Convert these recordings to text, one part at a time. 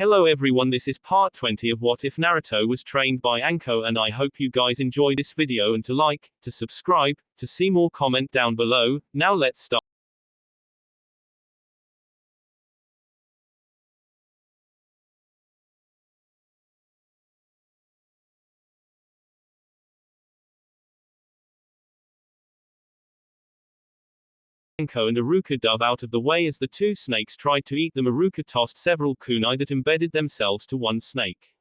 Hello everyone, this is part 20 of What If Naruto was trained by Anko, and I hope you guys enjoy this video, and to like, to subscribe, to see more, comment down below. Now let's start. Anko and Iruka dove out of the way as the two snakes tried to eat them. Iruka tossed several kunai that embedded themselves to one snake.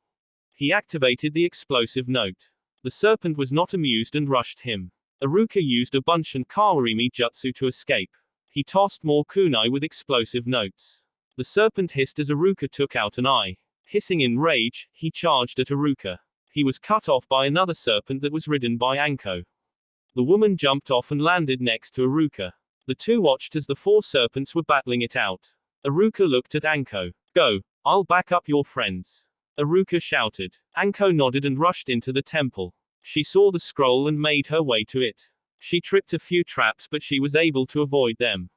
He activated the explosive note. The serpent was not amused and rushed him. Iruka used a bunch and Kawarimi jutsu to escape. He tossed more kunai with explosive notes. The serpent hissed as Iruka took out an eye. Hissing in rage, he charged at Iruka. He was cut off by another serpent that was ridden by Anko. The woman jumped off and landed next to Iruka. The two watched as the four serpents were battling it out. Iruka looked at Anko. Go, I'll back up your friends. Iruka shouted. Anko nodded and rushed into the temple. She saw the scroll and made her way to it. She tripped a few traps, but she was able to avoid them.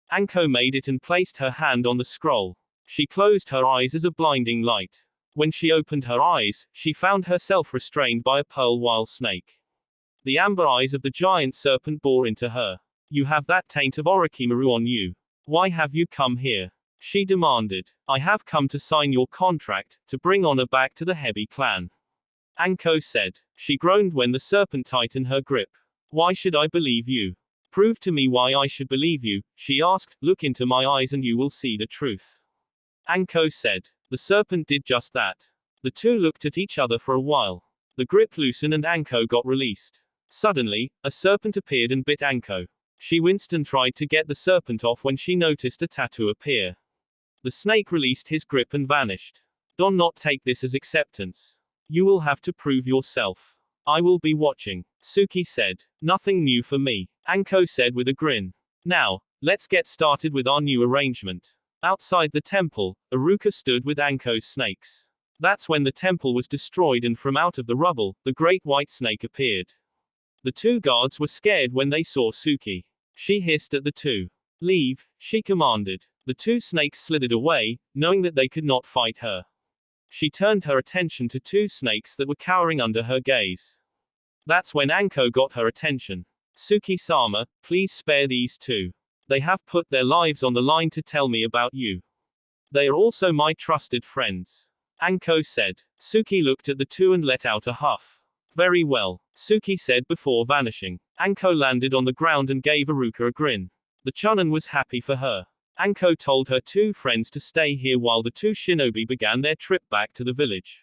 Anko made it and placed her hand on the scroll. She closed her eyes as a blinding light. When she opened her eyes, she found herself restrained by a pearl wild snake. The amber eyes of the giant serpent bore into her. You have that taint of Orochimaru on you. Why have you come here? She demanded. I have come to sign your contract, to bring honor back to the Hebi clan. Anko said. She groaned when the serpent tightened her grip. Why should I believe you? Prove to me why I should believe you, she asked. Look into my eyes and you will see the truth. Anko said. The serpent did just that. The two looked at each other for a while. The grip loosened and Anko got released. Suddenly, a serpent appeared and bit Anko. She winced and tried to get the serpent off when she noticed a tattoo appear. The snake released his grip and vanished. Do not take this as acceptance. You will have to prove yourself. I will be watching. Suki said. Nothing new for me. Anko said with a grin. Now, let's get started with our new arrangement. Outside the temple, Iruka stood with Anko's snakes. That's when the temple was destroyed and from out of the rubble, the great white snake appeared. The two guards were scared when they saw Suki. She hissed at the two. Leave, she commanded. The two snakes slithered away, knowing that they could not fight her. She turned her attention to two snakes that were cowering under her gaze. That's when Anko got her attention. Suki-sama, please spare these two. They have put their lives on the line to tell me about you. They are also my trusted friends. Anko said. Suki looked at the two and let out a huff. Very well, Suki said before vanishing. Anko landed on the ground and gave Iruka a grin. The Chunin was happy for her. Anko told her two friends to stay here while the two shinobi began their trip back to the village.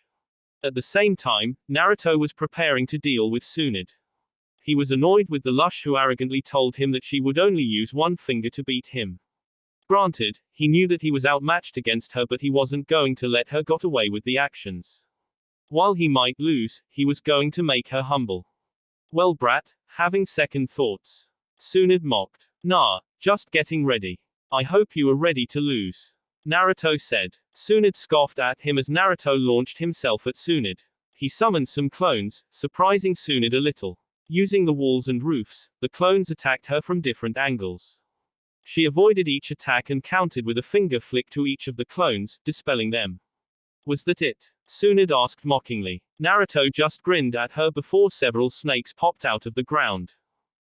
At the same time, Naruto was preparing to deal with Tsunade. He was annoyed with the lush who arrogantly told him that she would only use one finger to beat him. Granted, he knew that he was outmatched against her, but he wasn't going to let her get away with the actions. While he might lose, he was going to make her humble. Well, brat, having second thoughts. Tsunade mocked. Nah, just getting ready. I hope you are ready to lose. Naruto said. Tsunade scoffed at him as Naruto launched himself at Tsunade. He summoned some clones, surprising Tsunade a little. Using the walls and roofs, the clones attacked her from different angles. She avoided each attack and countered with a finger flick to each of the clones, dispelling them. Was that it? Tsunade asked mockingly. Naruto just grinned at her before several snakes popped out of the ground.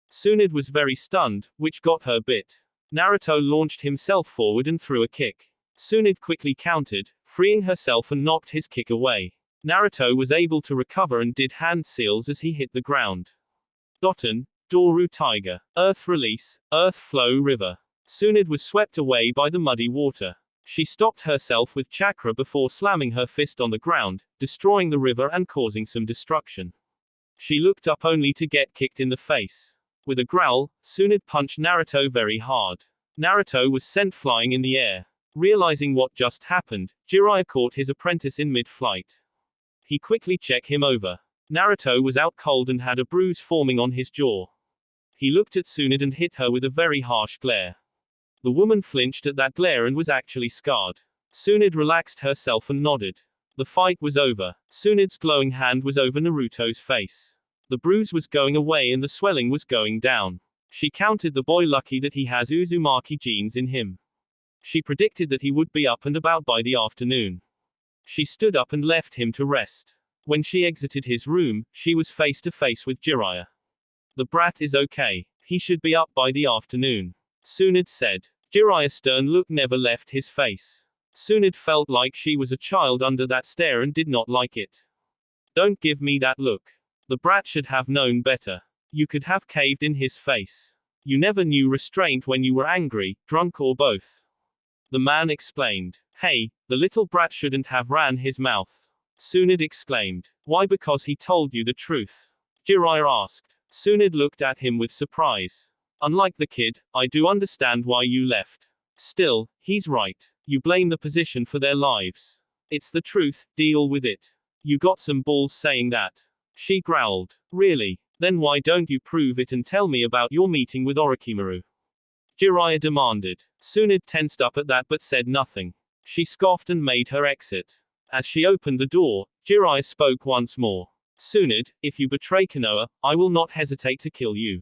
Tsunade was very stunned, which got her bit. Naruto launched himself forward and threw a kick. Tsunade quickly countered, freeing herself and knocked his kick away. Naruto was able to recover and did hand seals as he hit the ground. Doton, Doru Tiger. Earth Release, Earth Flow River. Tsunade was swept away by the muddy water. She stopped herself with chakra before slamming her fist on the ground, destroying the river and causing some destruction. She looked up only to get kicked in the face. With a growl, Tsunade punched Naruto very hard. Naruto was sent flying in the air. Realizing what just happened, Jiraiya caught his apprentice in mid-flight. He quickly checked him over. Naruto was out cold and had a bruise forming on his jaw. He looked at Tsunade and hit her with a very harsh glare. The woman flinched at that glare and was actually scarred. Tsunade relaxed herself and nodded. The fight was over. Tsunade's glowing hand was over Naruto's face. The bruise was going away and the swelling was going down. She counted the boy lucky that he has Uzumaki genes in him. She predicted that he would be up and about by the afternoon. She stood up and left him to rest. When she exited his room, she was face to face with Jiraiya. The brat is okay. He should be up by the afternoon. Tsunade said. Jiraiya's stern look never left his face. Tsunade felt like she was a child under that stare and did not like it. Don't give me that look. The brat should have known better. You could have caved in his face. You never knew restraint when you were angry, drunk or both. The man explained. Hey, the little brat shouldn't have ran his mouth. Tsunade exclaimed. Why? Because he told you the truth. Jiraiya asked. Tsunade looked at him with surprise. Unlike the kid, I do understand why you left. Still, he's right. You blame the position for their lives. It's the truth, deal with it. You got some balls saying that. She growled. Really? Then why don't you prove it and tell me about your meeting with Orochimaru? Jiraiya demanded. Tsunade tensed up at that but said nothing. She scoffed and made her exit. As she opened the door, Jiraiya spoke once more. Tsunade, if you betray Konoha, I will not hesitate to kill you.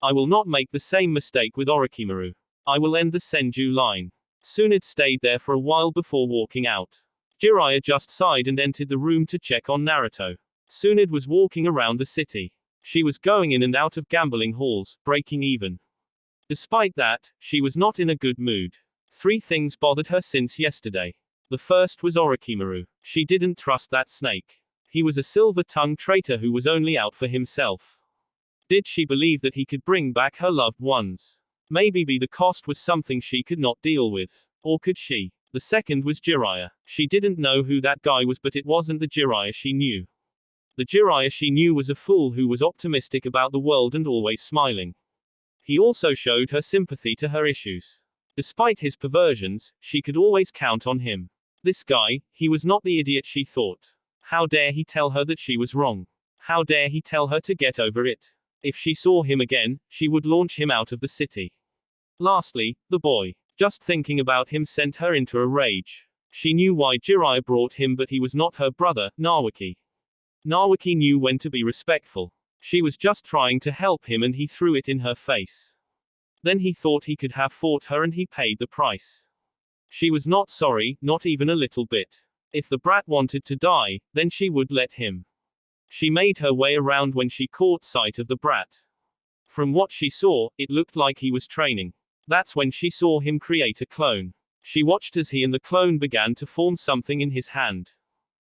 I will not make the same mistake with Orochimaru. I will end the Senju line. Tsunade stayed there for a while before walking out. Jiraiya just sighed and entered the room to check on Naruto. Tsunade was walking around the city. She was going in and out of gambling halls, breaking even. Despite that, she was not in a good mood. 3 things bothered her since yesterday. The first was Orochimaru. She didn't trust that snake. He was a silver-tongued traitor who was only out for himself. Did she believe that he could bring back her loved ones? Maybe the cost was something she could not deal with. Or could she? The second was Jiraiya. She didn't know who that guy was, but it wasn't the Jiraiya she knew. The Jiraiya she knew was a fool who was optimistic about the world and always smiling. He also showed her sympathy to her issues. Despite his perversions, she could always count on him. This guy, he was not the idiot she thought. How dare he tell her that she was wrong? How dare he tell her to get over it? If she saw him again, she would launch him out of the city. Lastly, the boy. Just thinking about him sent her into a rage. She knew why Jiraiya brought him, but he was not her brother, Nawaki. Nawaki knew when to be respectful. She was just trying to help him and he threw it in her face. Then he thought he could have fought her and he paid the price. She was not sorry, not even a little bit. If the brat wanted to die, then she would let him. She made her way around when she caught sight of the brat. From what she saw, it looked like he was training. That's when she saw him create a clone. She watched as he and the clone began to form something in his hand.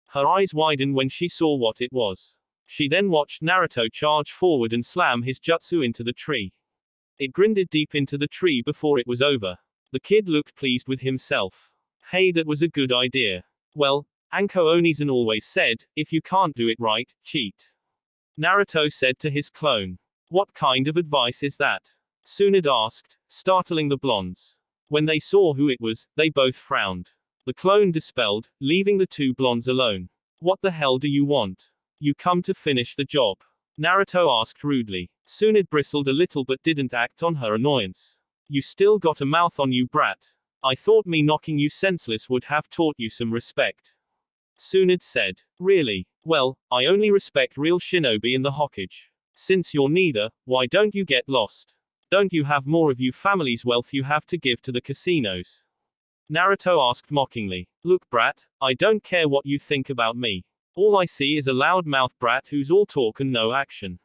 Her eyes widened when she saw what it was. She then watched Naruto charge forward and slam his jutsu into the tree. It grinded deep into the tree before it was over. The kid looked pleased with himself. Hey, that was a good idea. Well, Anko Onizen always said, if you can't do it right, cheat. Naruto said to his clone. What kind of advice is that? Tsunade asked, startling the blondes. When they saw who it was, they both frowned. The clone dispelled, leaving the 2 blondes alone. What the hell do you want? You come to finish the job? Naruto asked rudely. Tsunade bristled a little but didn't act on her annoyance. You still got a mouth on you, brat. I thought me knocking you senseless would have taught you some respect. Tsunade said. Really? Well, I only respect real shinobi in the Hokage. Since you're neither, why don't you get lost? Don't you have more of you family's wealth you have to give to the casinos? Naruto asked mockingly. Look, brat, I don't care what you think about me. All I see is a loud-mouthed brat who's all talk and no action.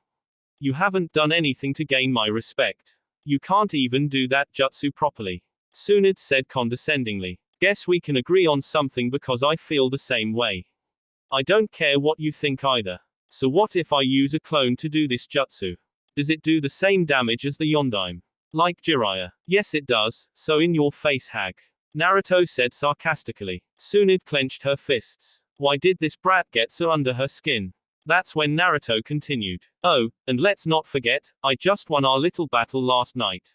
You haven't done anything to gain my respect. You can't even do that jutsu properly. Tsunade said condescendingly. Guess we can agree on something because I feel the same way. I don't care what you think either. So what if I use a clone to do this jutsu? Does it do the same damage as the Yondaime? Like Jiraiya? Yes it does, so in your face, hag. Naruto said sarcastically. Tsunade clenched her fists. Why did this brat get so under her skin? That's when Naruto continued. Oh, and let's not forget, I just won our little battle last night.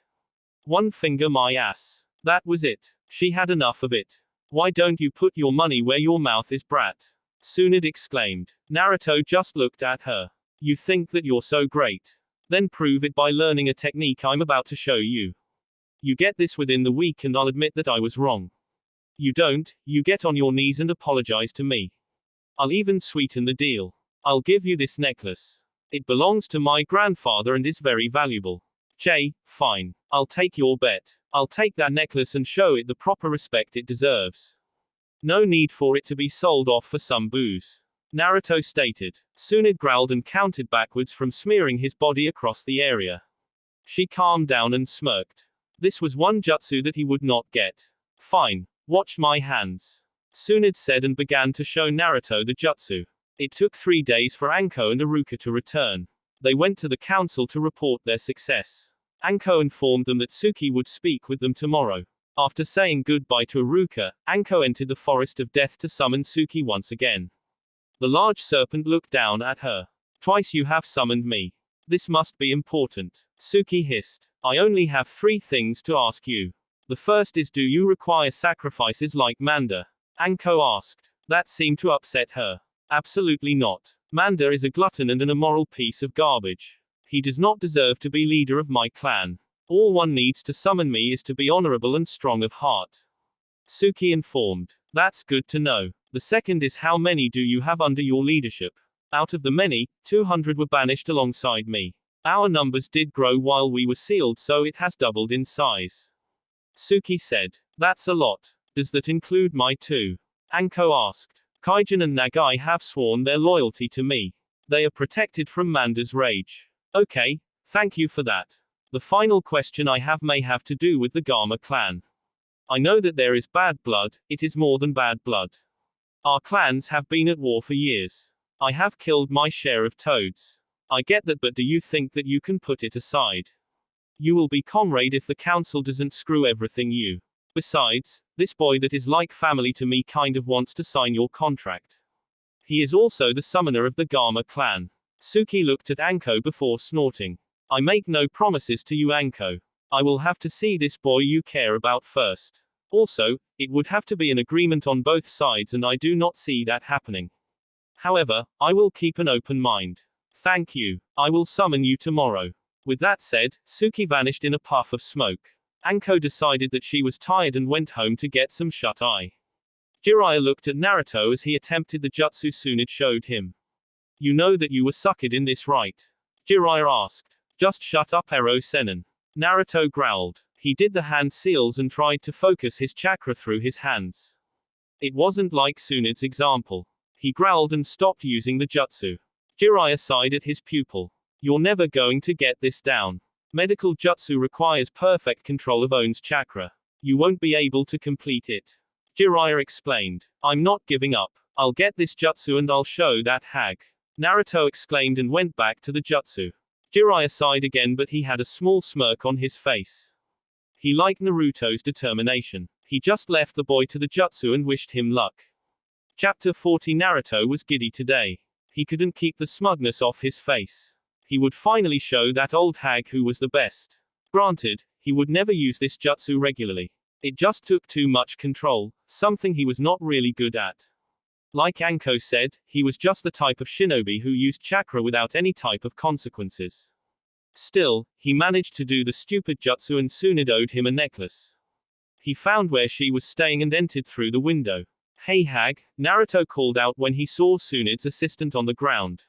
One finger my ass. That was it. She had enough of it. Why don't you put your money where your mouth is, brat? Tsunade exclaimed. Naruto just looked at her. You think that you're so great? Then prove it by learning a technique I'm about to show you. You get this within the week and I'll admit that I was wrong. You don't, you get on your knees and apologize to me. I'll even sweeten the deal. I'll give you this necklace. It belongs to my grandfather and is very valuable. Fine. I'll take your bet. I'll take that necklace and show it the proper respect it deserves. No need for it to be sold off for some booze, Naruto stated. Tsunade growled and counted backwards from smearing his body across the area. She calmed down and smirked. This was one jutsu that he would not get. Fine. Watch my hands, Tsunade said and began to show Naruto the jutsu. It took 3 days for Anko and Iruka to return. They went to the council to report their success. Anko informed them that Suki would speak with them tomorrow. After saying goodbye to Iruka, Anko entered the forest of death to summon Suki once again. The large serpent looked down at her. Twice you have summoned me. This must be important, Suki hissed. I only have 3 things to ask you. The first is, do you require sacrifices like Manda? Anko asked. That seemed to upset her. Absolutely not. Manda is a glutton and an immoral piece of garbage. He does not deserve to be leader of my clan. All one needs to summon me is to be honorable and strong of heart, Suki informed. That's good to know. The second is, how many do you have under your leadership? Out of the many, 200 were banished alongside me. Our numbers did grow while we were sealed, so it has doubled in size, Suki said. That's a lot. Does that include my 2? Anko asked. Kaijin and Nagai have sworn their loyalty to me. They are protected from Manda's rage. Okay, thank you for that. The final question I have may have to do with the Gama clan. I know that there is bad blood, it is more than bad blood. Our clans have been at war for years. I have killed my share of toads. I get that, but do you think that you can put it aside? You will be comrade if the council doesn't screw everything you. Besides, this boy that is like family to me kind of wants to sign your contract. He is also the summoner of the Gama clan. Suki looked at Anko before snorting. I make no promises to you, Anko. I will have to see this boy you care about first. Also, it would have to be an agreement on both sides, and I do not see that happening. However, I will keep an open mind. Thank you. I will summon you tomorrow. With that said, Suki vanished in a puff of smoke. Anko decided that she was tired and went home to get some shut-eye. Jiraiya looked at Naruto as he attempted the jutsu Tsunade showed him. You know that you were suckered in this, right? Jiraiya asked. Just shut up, Ero Sennin. Naruto growled. He did the hand seals and tried to focus his chakra through his hands. It wasn't like Tsunade's example. He growled and stopped using the jutsu. Jiraiya sighed at his pupil. You're never going to get this down. Medical jutsu requires perfect control of On's chakra. You won't be able to complete it, Jiraiya explained. I'm not giving up. I'll get this jutsu and I'll show that hag, Naruto exclaimed and went back to the jutsu. Jiraiya sighed again, but he had a small smirk on his face. He liked Naruto's determination. He just left the boy to the jutsu and wished him luck. Chapter 40. Naruto was giddy today. He couldn't keep the smugness off his face. He would finally show that old hag who was the best. Granted, he would never use this jutsu regularly. It just took too much control, something he was not really good at. Like Anko said, he was just the type of shinobi who used chakra without any type of consequences. Still, he managed to do the stupid jutsu and Tsunade owed him a necklace. He found where she was staying and entered through the window. Hey hag, Naruto called out when he saw Tsunade's assistant on the ground.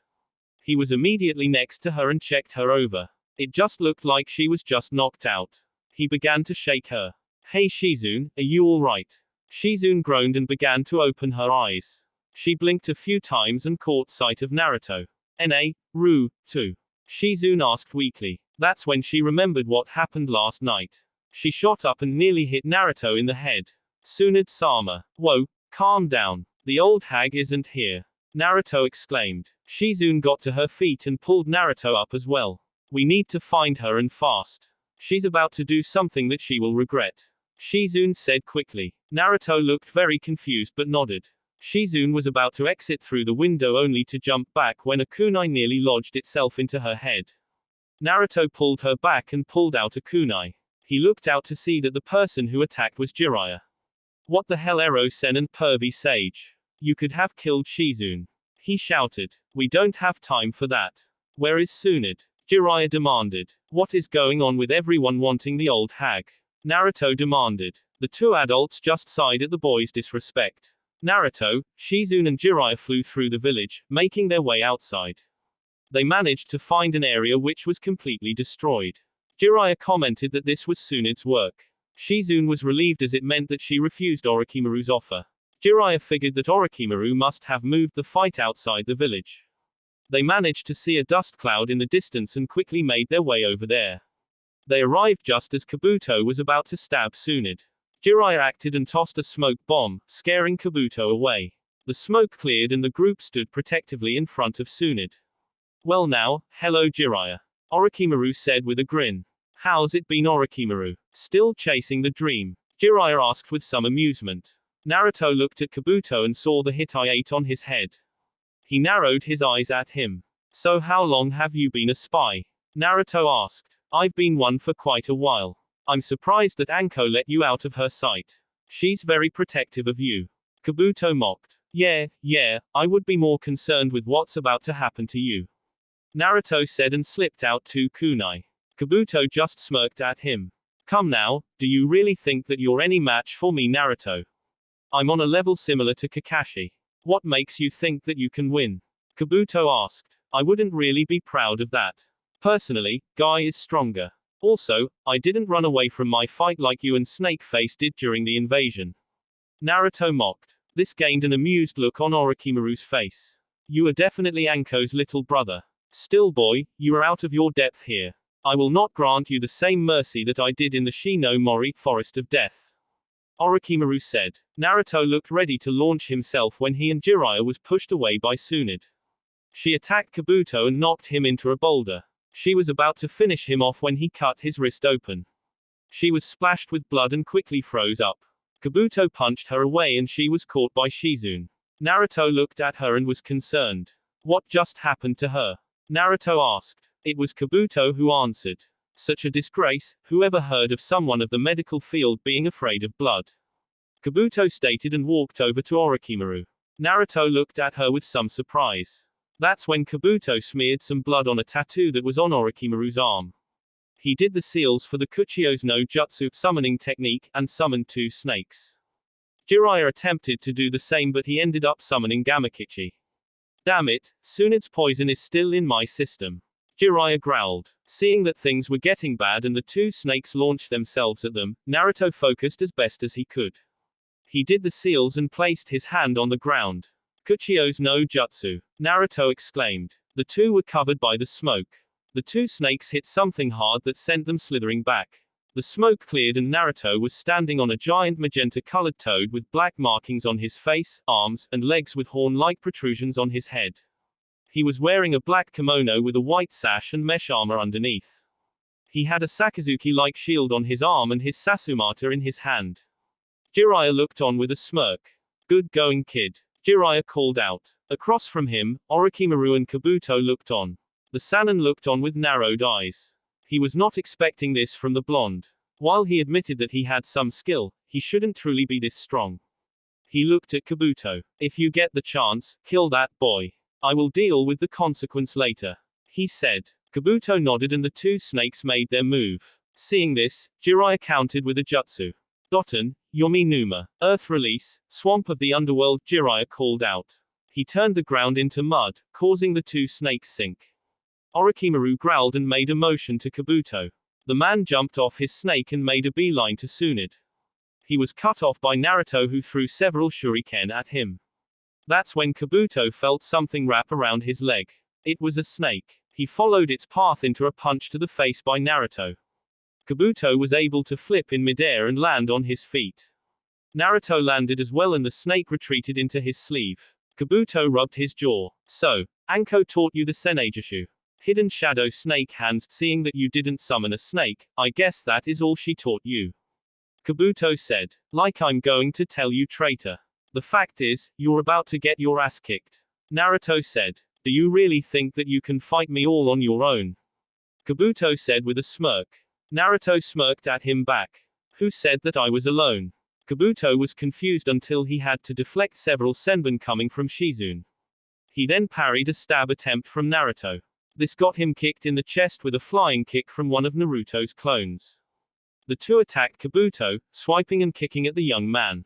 He was immediately next to her and checked her over. It just looked like she was just knocked out. He began to shake her. Hey Shizune, are you alright? Shizune groaned and began to open her eyes. She blinked a few times and caught sight of Naruto. Ru, too. Shizune asked weakly. That's when she remembered what happened last night. She shot up and nearly hit Naruto in the head. Tsunade-sama. Whoa, calm down. The old hag isn't here, Naruto exclaimed. Shizune got to her feet and pulled Naruto up as well. We need to find her and fast. She's about to do something that she will regret, Shizune said quickly. Naruto looked very confused but nodded. Shizune was about to exit through the window only to jump back when a kunai nearly lodged itself into her head. Naruto pulled her back and pulled out a kunai. He looked out to see that the person who attacked was Jiraiya. What the hell, Ero-sen and pervy sage. You could have killed Shizune, he shouted. We don't have time for that. Where is Tsunade? Jiraiya demanded. What is going on with everyone wanting the old hag? Naruto demanded. The two adults just sighed at the boy's disrespect. Naruto, Shizune and Jiraiya flew through the village, making their way outside. They managed to find an area which was completely destroyed. Jiraiya commented that this was Tsunade's work. Shizune was relieved as it meant that she refused Orochimaru's offer. Jiraiya figured that Orochimaru must have moved the fight outside the village. They managed to see a dust cloud in the distance and quickly made their way over there. They arrived just as Kabuto was about to stab Tsunade. Jiraiya acted and tossed a smoke bomb, scaring Kabuto away. The smoke cleared and the group stood protectively in front of Tsunade. Well now, hello Jiraiya. Orochimaru said with a grin. How's it been Orochimaru? Still chasing the dream? Jiraiya asked with some amusement. Naruto looked at Kabuto and saw the hit I ate on his head. He narrowed his eyes at him. So how long have you been a spy? Naruto asked. I've been one for quite a while. I'm surprised that Anko let you out of her sight. She's very protective of you. Kabuto mocked. Yeah, I would be more concerned with what's about to happen to you. Naruto said and slipped out 2 kunai. Kabuto just smirked at him. Come now, do you really think that you're any match for me Naruto? I'm on a level similar to Kakashi. What makes you think that you can win? Kabuto asked. I wouldn't really be proud of that. Personally, Guy is stronger. Also, I didn't run away from my fight like you and Snakeface did during the invasion. Naruto mocked. This gained an amused look on Orochimaru's face. You are definitely Anko's little brother. Still boy, you are out of your depth here. I will not grant you the same mercy that I did in the Shinomori Forest of Death. Orochimaru said. Naruto looked ready to launch himself when he and Jiraiya was pushed away by Tsunade. She attacked Kabuto and knocked him into a boulder. She was about to finish him off when he cut his wrist open. She was splashed with blood and quickly froze up. Kabuto punched her away and she was caught by Shizune. Naruto looked at her and was concerned. What just happened to her? Naruto asked. It was Kabuto who answered. Such a disgrace, who ever heard of someone of the medical field being afraid of blood? Kabuto stated and walked over to Orochimaru. Naruto looked at her with some surprise. That's when Kabuto smeared some blood on a tattoo that was on Orochimaru's arm. He did the seals for the Kuchio's no Jutsu summoning technique, and summoned 2 snakes. Jiraiya attempted to do the same but he ended up summoning Gamakichi. Damn it, Tsunade's poison is still in my system. Jiraiya growled. Seeing that things were getting bad and the 2 snakes launched themselves at them, Naruto focused as best as he could. He did the seals and placed his hand on the ground. Kuchio's no Jutsu. Naruto exclaimed. The 2 were covered by the smoke. The 2 snakes hit something hard that sent them slithering back. The smoke cleared and Naruto was standing on a giant magenta-colored toad with black markings on his face, arms, and legs with horn-like protrusions on his head. He was wearing a black kimono with a white sash and mesh armor underneath. He had a Sakazuki-like shield on his arm and his Sasumata in his hand. Jiraiya looked on with a smirk. Good going kid. Jiraiya called out. Across from him, Orochimaru and Kabuto looked on. The Sannin looked on with narrowed eyes. He was not expecting this from the blonde. While he admitted that he had some skill, he shouldn't truly be this strong. He looked at Kabuto. If you get the chance, kill that boy. I will deal with the consequence later. He said. Kabuto nodded and the 2 snakes made their move. Seeing this, Jiraiya countered with a jutsu. Doton, Yomi Numa, Earth Release, Swamp of the Underworld, Jiraiya called out. He turned the ground into mud, causing the 2 snakes sink. Orochimaru growled and made a motion to Kabuto. The man jumped off his snake and made a beeline to Tsunade. He was cut off by Naruto who threw several shuriken at him. That's when Kabuto felt something wrap around his leg. It was a snake. He followed its path into a punch to the face by Naruto. Kabuto was able to flip in midair and land on his feet. Naruto landed as well and the snake retreated into his sleeve. Kabuto rubbed his jaw. So, Anko taught you the Senajutsu. Hidden Shadow Snake Hands, seeing that you didn't summon a snake, I guess that is all she taught you. Kabuto said. Like I'm going to tell you traitor. The fact is, you're about to get your ass kicked. Naruto said. Do you really think that you can fight me all on your own? Kabuto said with a smirk. Naruto smirked at him back. Who said that I was alone? Kabuto was confused until he had to deflect several senbon coming from Shizune. He then parried a stab attempt from Naruto. This got him kicked in the chest with a flying kick from one of Naruto's clones. The 2 attacked Kabuto, swiping and kicking at the young man.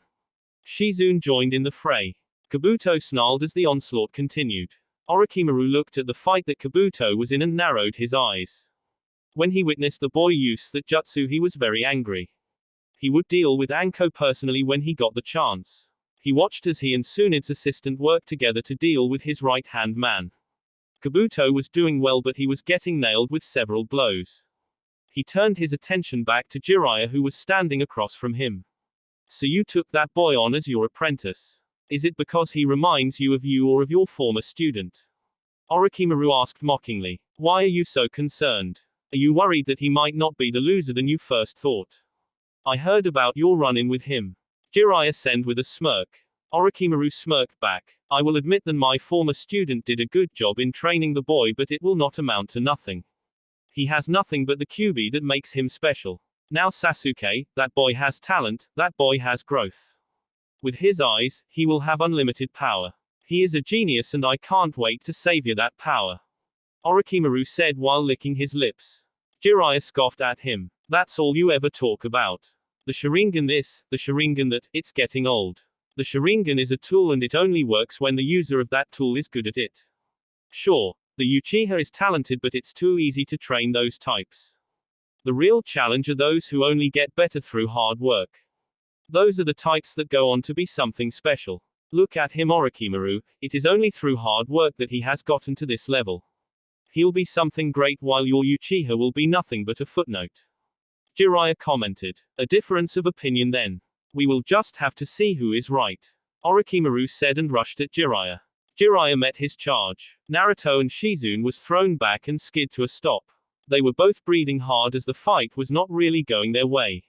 Shizune joined in the fray. Kabuto snarled as the onslaught continued. Orochimaru looked at the fight that Kabuto was in and narrowed his eyes. When he witnessed the boy use that jutsu he was very angry. He would deal with Anko personally when he got the chance. He watched as he and Tsunade's assistant worked together to deal with his right-hand man. Kabuto was doing well, but he was getting nailed with several blows. He turned his attention back to Jiraiya, who was standing across from him. So you took that boy on as your apprentice. Is it because he reminds you of you or of your former student? Orochimaru asked mockingly. Why are you so concerned? Are you worried that he might not be the loser than you first thought? I heard about your run-in with him. Jiraiya said with a smirk. Orochimaru smirked back. I will admit that my former student did a good job in training the boy, but it will not amount to nothing. He has nothing but the QB that makes him special. Now Sasuke, that boy has talent, that boy has growth. With his eyes, he will have unlimited power. He is a genius and I can't wait to savor that power. Orochimaru said while licking his lips. Jiraiya scoffed at him. That's all you ever talk about. The Sharingan this, the Sharingan that, it's getting old. The Sharingan is a tool and it only works when the user of that tool is good at it. Sure, the Uchiha is talented, but it's too easy to train those types. The real challenge are those who only get better through hard work. Those are the types that go on to be something special. Look at him, Orochimaru, it is only through hard work that he has gotten to this level. He'll be something great while your Uchiha will be nothing but a footnote. Jiraiya commented. A difference of opinion then. We will just have to see who is right. Orochimaru said and rushed at Jiraiya. Jiraiya met his charge. Naruto and Shizune was thrown back and skid to a stop. They were both breathing hard as the fight was not really going their way.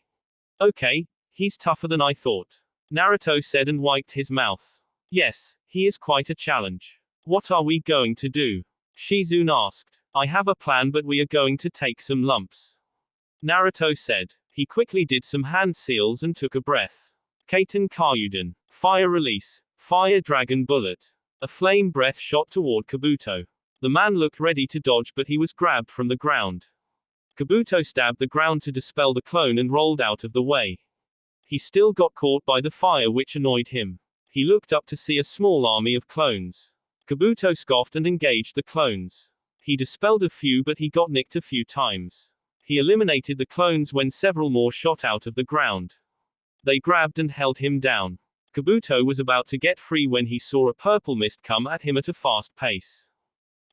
Okay, he's tougher than I thought. Naruto said and wiped his mouth. Yes, he is quite a challenge. What are we going to do? Shizune asked. I have a plan, but we are going to take some lumps. Naruto said. He quickly did some hand seals and took a breath. Kaiten Karyudan. Fire release. Fire dragon bullet. A flame breath shot toward Kabuto. The man looked ready to dodge, but he was grabbed from the ground. Kabuto stabbed the ground to dispel the clone and rolled out of the way. He still got caught by the fire, which annoyed him. He looked up to see a small army of clones. Kabuto scoffed and engaged the clones. He dispelled a few, but he got nicked a few times. He eliminated the clones when several more shot out of the ground. They grabbed and held him down. Kabuto was about to get free when he saw a purple mist come at him at a fast pace.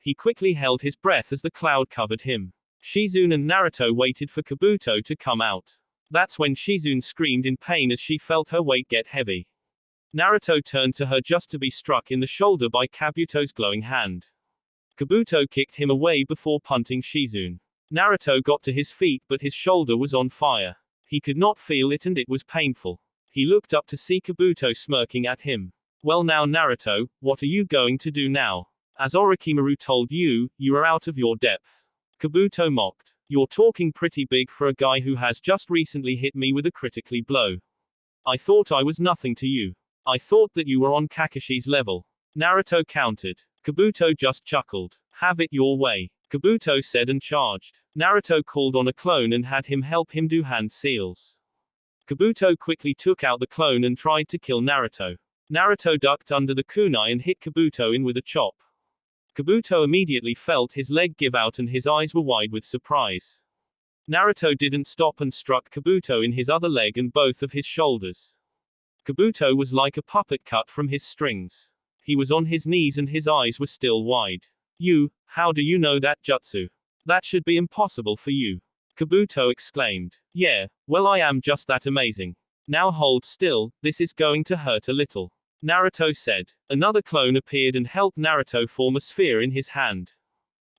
He quickly held his breath as the cloud covered him. Shizune and Naruto waited for Kabuto to come out. That's when Shizune screamed in pain as she felt her weight get heavy. Naruto turned to her just to be struck in the shoulder by Kabuto's glowing hand. Kabuto kicked him away before punting Shizune. Naruto got to his feet, but his shoulder was on fire. He could not feel it and it was painful. He looked up to see Kabuto smirking at him. Well now Naruto, what are you going to do now? As Orochimaru told you, you are out of your depth. Kabuto mocked. You're talking pretty big for a guy who has just recently hit me with a critically blow. I thought I was nothing to you. I thought that you were on Kakashi's level. Naruto countered. Kabuto just chuckled. Have it your way. Kabuto said and charged. Naruto called on a clone and had him help him do hand seals. Kabuto quickly took out the clone and tried to kill Naruto. Naruto ducked under the kunai and hit Kabuto in with a chop. Kabuto immediately felt his leg give out and his eyes were wide with surprise. Naruto didn't stop and struck Kabuto in his other leg and both of his shoulders. Kabuto was like a puppet cut from his strings. He was on his knees and his eyes were still wide. How do you know that jutsu? That should be impossible for you. Kabuto exclaimed. Yeah, well I am just that amazing. Now hold still, this is going to hurt a little. Naruto said. Another clone appeared and helped Naruto form a sphere in his hand.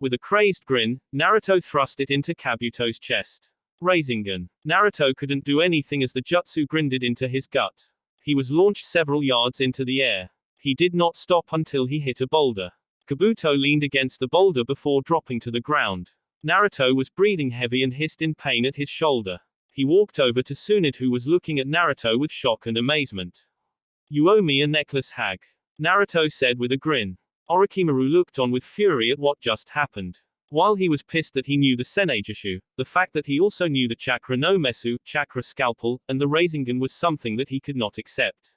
With a crazed grin, Naruto thrust it into Kabuto's chest. Rasengan. Naruto couldn't do anything as the jutsu grinded into his gut. He was launched several yards into the air. He did not stop until he hit a boulder. Kabuto leaned against the boulder before dropping to the ground. Naruto was breathing heavy and hissed in pain at his shoulder. He walked over to Tsunade, who was looking at Naruto with shock and amazement. You owe me a necklace, hag. Naruto said with a grin. Orochimaru looked on with fury at what just happened. While he was pissed that he knew the Senjutsu, the fact that he also knew the Chakra no Mesu, Chakra Scalpel, and the Rasengan was something that he could not accept.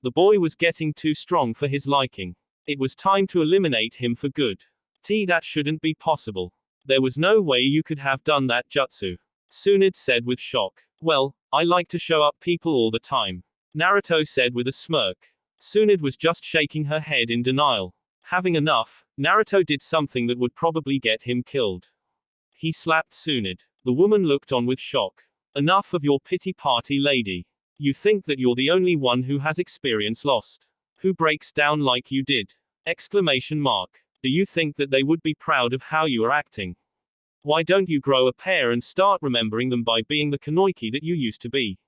The boy was getting too strong for his liking. It was time to eliminate him for good. That shouldn't be possible. There was no way you could have done that jutsu. Tsunade said with shock. Well, I like to show up people all the time. Naruto said with a smirk. Tsunade was just shaking her head in denial. Having enough, Naruto did something that would probably get him killed. He slapped Tsunade. The woman looked on with shock. Enough of your pity party, lady. You think that you're the only one who has experience lost. Who breaks down like you did? Exclamation mark. Do you think that they would be proud of how you are acting? Why don't you grow a pair and start remembering them by being the Kanoiki that you used to be?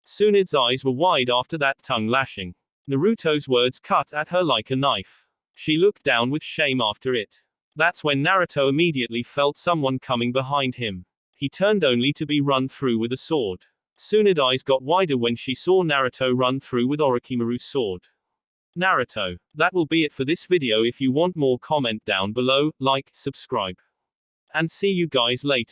Tsunade's eyes were wide after that tongue lashing. Naruto's words cut at her like a knife. She looked down with shame after it. That's when Naruto immediately felt someone coming behind him. He turned only to be run through with a sword. Tsunade's eyes got wider when she saw Naruto run through with Orochimaru's sword. Naruto. That will be it for this video. If you want more, comment down below, like, subscribe. And see you guys later.